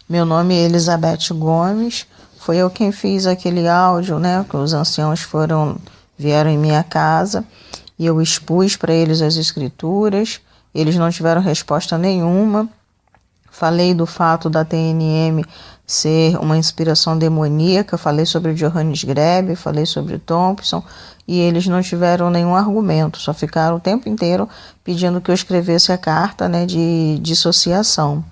Meu nome é Elizabeth Gomes. Foi eu quem fiz aquele áudio, né? Que os anciãos vieram em minha casa e eu expus para eles as escrituras. Eles não tiveram resposta nenhuma. Falei do fato da TNM ser uma inspiração demoníaca, falei sobre Johannes Grebe, falei sobre Thompson, e eles não tiveram nenhum argumento, só ficaram o tempo inteiro pedindo que eu escrevesse a carta, né, de dissociação.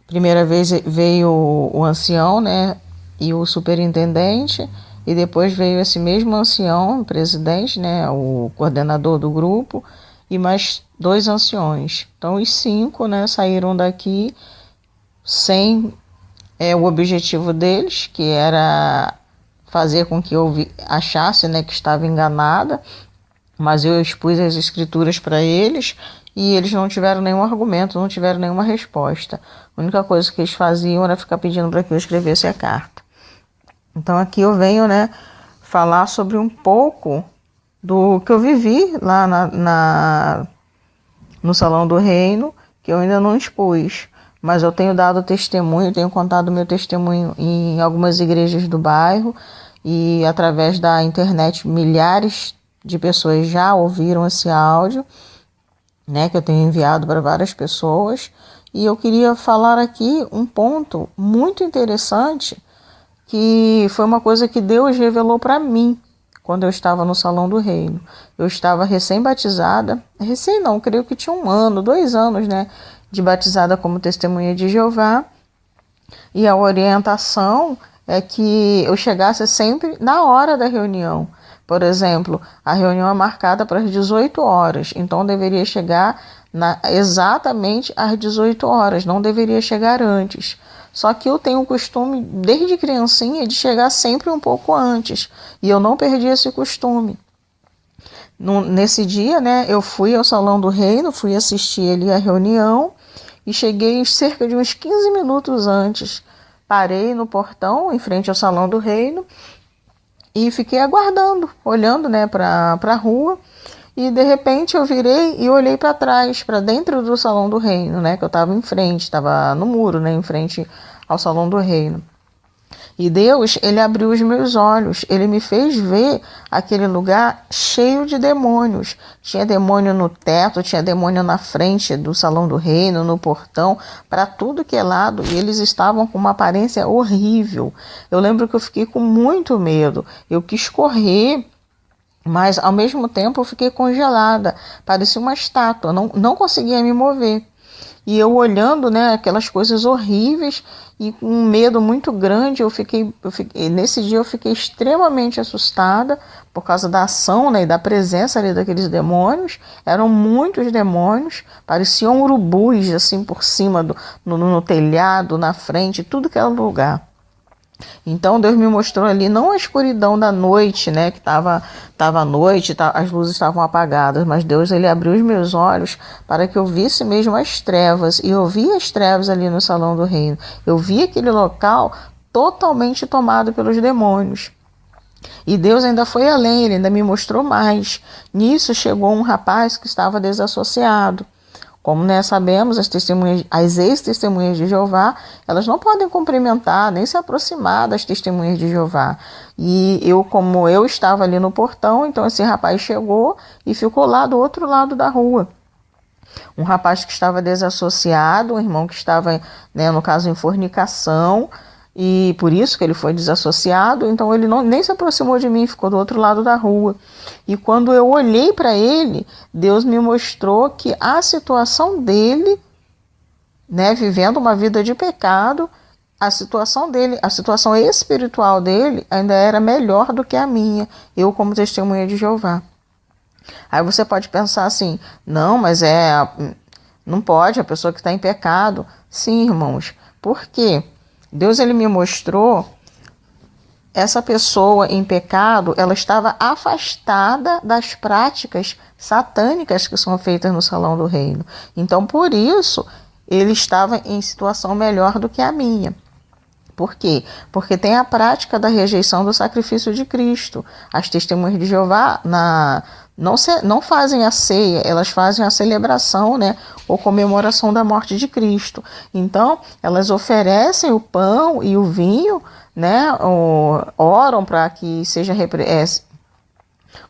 Primeira vez veio o ancião, né, e o superintendente, e depois veio esse mesmo ancião, o presidente, né, o coordenador do grupo, e mais 2 anciões. Então os 5, né, saíram daqui sem o objetivo deles, que era fazer com que eu achasse, né, que estava enganada, mas eu expus as escrituras para eles e eles não tiveram nenhum argumento, não tiveram nenhuma resposta. A única coisa que eles faziam era ficar pedindo para que eu escrevesse a carta. Então aqui eu venho, né, falar sobre um pouco do que eu vivi lá no Salão do Reino, que eu ainda não expus. Mas eu tenho dado testemunho, tenho contado meu testemunho em algumas igrejas do bairro e através da internet milhares de pessoas já ouviram esse áudio, né, que eu tenho enviado para várias pessoas. E eu queria falar aqui um ponto muito interessante, que foi uma coisa que Deus revelou para mim quando eu estava no Salão do Reino. Eu estava recém-batizada, creio que tinha 1 ano, 2 anos, né, de batizada como testemunha de Jeová, e a orientação é que eu chegasse sempre na hora da reunião. Por exemplo, a reunião é marcada para as 18 horas, então eu deveria chegar exatamente às 18 horas, não deveria chegar antes. Só que eu tenho o costume, desde criancinha, de chegar sempre um pouco antes, e eu não perdi esse costume. Nesse dia, né, eu fui ao Salão do Reino, fui assistir ali a reunião e cheguei cerca de uns 15 minutos antes. Parei no portão, em frente ao Salão do Reino, e fiquei aguardando, olhando, né, para a rua. E de repente eu virei e olhei para trás, para dentro do Salão do Reino, né, que eu estava em frente, estava no muro, né, em frente ao Salão do Reino. E Deus, ele abriu os meus olhos, ele me fez ver aquele lugar cheio de demônios. Tinha demônio no teto, tinha demônio na frente do Salão do Reino, no portão, para tudo que é lado, e eles estavam com uma aparência horrível. Eu lembro que eu fiquei com muito medo, eu quis correr, mas ao mesmo tempo eu fiquei congelada, parecia uma estátua, não conseguia me mover. E eu olhando, né, aquelas coisas horríveis e com um medo muito grande, nesse dia eu fiquei extremamente assustada por causa da ação, né, e da presença ali daqueles demônios. Eram muitos demônios, pareciam urubus assim por cima, no telhado, na frente, tudo que era lugar. Então Deus me mostrou ali não a escuridão da noite, né, que estava à noite, as luzes estavam apagadas, mas Deus, ele abriu os meus olhos para que eu visse mesmo as trevas, e eu vi as trevas ali no Salão do Reino. Eu vi aquele local totalmente tomado pelos demônios. E Deus ainda foi além, ele ainda me mostrou mais. Nisso chegou um rapaz que estava desassociado. Como, né, sabemos, as ex-testemunhas de Jeová, elas não podem cumprimentar, nem se aproximar das testemunhas de Jeová. E como eu estava ali no portão, então esse rapaz chegou e ficou lá do outro lado da rua. Um rapaz que estava desassociado, um irmão que estava, né, no caso, em fornicação, e por isso que ele foi desassociado, então ele nem se aproximou de mim, ficou do outro lado da rua. E quando eu olhei para ele, Deus me mostrou que a situação dele, né, vivendo uma vida de pecado, a situação dele, a situação espiritual dele ainda era melhor do que a minha, eu como testemunha de Jeová. Aí você pode pensar assim, não, mas não pode, a pessoa que está em pecado. Sim, irmãos, por quê? Deus, ele me mostrou essa pessoa em pecado, ela estava afastada das práticas satânicas que são feitas no Salão do Reino. Então, por isso, ele estava em situação melhor do que a minha. Por quê? Porque tem a prática da rejeição do sacrifício de Cristo. As testemunhas de Jeová, não fazem a ceia, elas fazem a celebração, né, ou comemoração da morte de Cristo. Então, elas oferecem o pão e o vinho, né, oram para que seja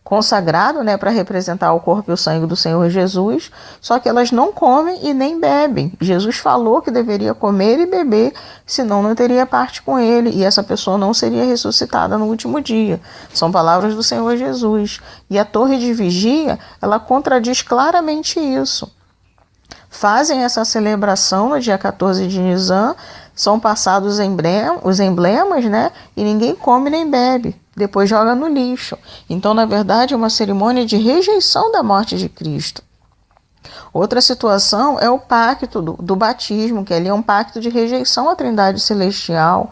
consagrado, né, para representar o corpo e o sangue do Senhor Jesus, só que elas não comem e nem bebem. Jesus falou que deveria comer e beber, senão não teria parte com ele, e essa pessoa não seria ressuscitada no último dia. São palavras do Senhor Jesus. E a torre de vigia, ela contradiz claramente isso. Fazem essa celebração no dia 14 de Nisan, são passados os emblemas, né, e ninguém come nem bebe. Depois joga no lixo. Então, na verdade, é uma cerimônia de rejeição da morte de Cristo. Outra situação é o pacto do batismo, que ali é um pacto de rejeição à Trindade Celestial.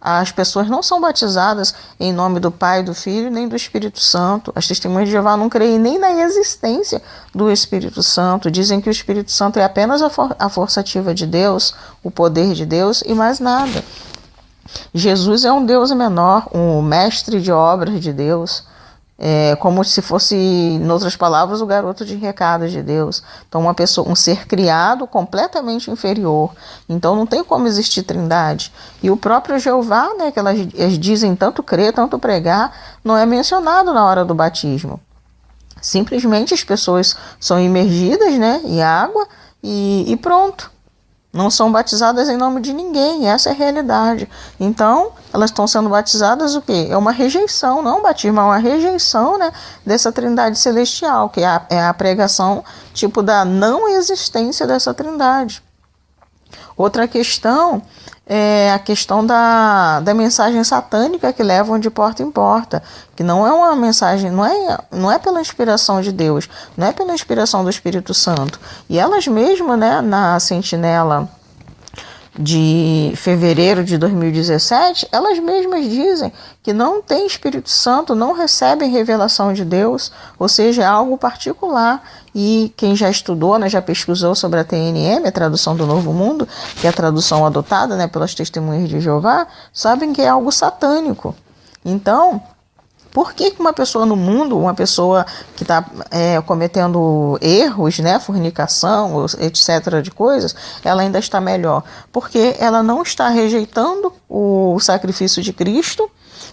As pessoas não são batizadas em nome do Pai, do Filho, nem do Espírito Santo. As testemunhas de Jeová não creem nem na existência do Espírito Santo. Dizem que o Espírito Santo é apenas a força ativa de Deus, o poder de Deus e mais nada. Jesus é um Deus menor, um mestre de obras de Deus, como se fosse, em outras palavras, o garoto de recado de Deus. Então, uma pessoa, um ser criado completamente inferior. Então, não tem como existir trindade. E o próprio Jeová, né, que elas dizem tanto crer, tanto pregar, não é mencionado na hora do batismo. Simplesmente as pessoas são imergidas, né, em água e pronto. Não são batizadas em nome de ninguém, essa é a realidade. Então, elas estão sendo batizadas o quê? É uma rejeição, não um batismo, é uma rejeição, né, dessa trindade celestial, que é a pregação tipo da não existência dessa trindade. Outra questão é a questão da mensagem satânica que levam de porta em porta, que não é uma mensagem, não é pela inspiração de Deus, não é pela inspiração do Espírito Santo. E elas mesmas, né, na Sentinela de fevereiro de 2017, elas mesmas dizem que não tem Espírito Santo, não recebem revelação de Deus, ou seja, é algo particular. E quem já estudou, né, já pesquisou sobre a TNM, a tradução do Novo Mundo, que é a tradução adotada, né, pelas testemunhas de Jeová, sabem que é algo satânico. Então, por que uma pessoa no mundo, uma pessoa que está cometendo erros, né, fornicação, etc. de coisas, ela ainda está melhor? Porque ela não está rejeitando o sacrifício de Cristo,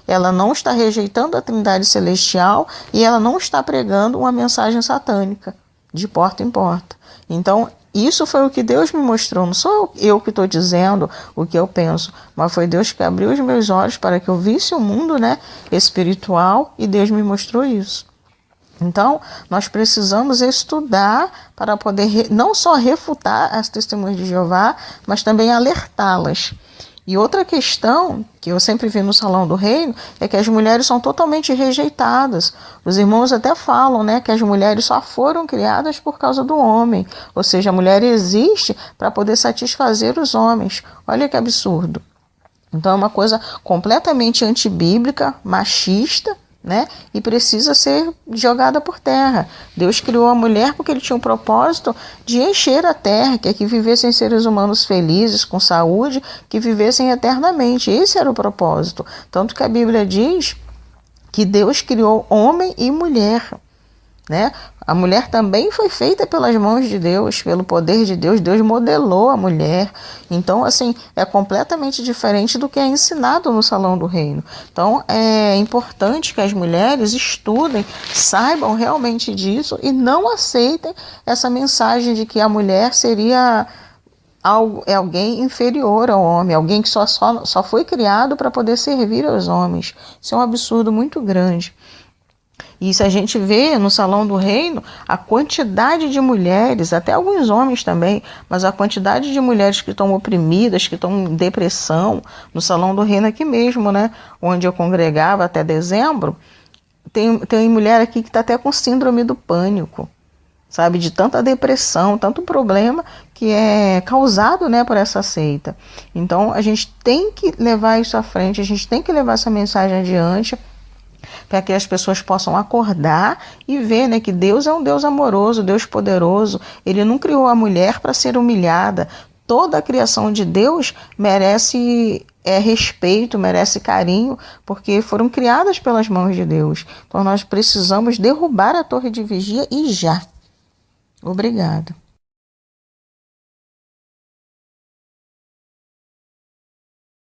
ela não está rejeitando a Trindade Celestial e ela não está pregando uma mensagem satânica de porta em porta. Então, isso foi o que Deus me mostrou. Não sou eu que estou dizendo o que eu penso, mas foi Deus que abriu os meus olhos para que eu visse o mundo, né, espiritual, e Deus me mostrou isso. Então, nós precisamos estudar para poder não só refutar as testemunhas de Jeová, mas também alertá-las. E outra questão que eu sempre vi no Salão do Reino é que as mulheres são totalmente rejeitadas. Os irmãos até falam, né, que as mulheres só foram criadas por causa do homem. Ou seja, a mulher existe para poder satisfazer os homens. Olha que absurdo. Então é uma coisa completamente antibíblica, machista, né? E precisa ser jogada por terra. Deus criou a mulher porque ele tinha um propósito de encher a terra, que é que vivessem seres humanos felizes, com saúde, que vivessem eternamente. Esse era o propósito. Tanto que a Bíblia diz que Deus criou homem e mulher, né? A mulher também foi feita pelas mãos de Deus, pelo poder de Deus. Deus modelou a mulher. Então, assim, é completamente diferente do que é ensinado no Salão do Reino. Então, é importante que as mulheres estudem, saibam realmente disso e não aceitem essa mensagem de que a mulher seria alguém inferior ao homem, alguém que só foi criado para poder servir aos homens. Isso é um absurdo muito grande. E se a gente vê no Salão do Reino, a quantidade de mulheres, até alguns homens também, mas a quantidade de mulheres que estão oprimidas, que estão em depressão, no Salão do Reino aqui mesmo, né, onde eu congregava até dezembro, tem mulher aqui que está até com síndrome do pânico, sabe, de tanta depressão, tanto problema que é causado, né, por essa seita. Então a gente tem que levar isso à frente, a gente tem que levar essa mensagem adiante, para que as pessoas possam acordar e ver, né, que Deus é um Deus amoroso, Deus poderoso. Ele não criou a mulher para ser humilhada. Toda a criação de Deus merece é respeito, merece carinho, porque foram criadas pelas mãos de Deus. Então nós precisamos derrubar a torre de vigia e já. Obrigada.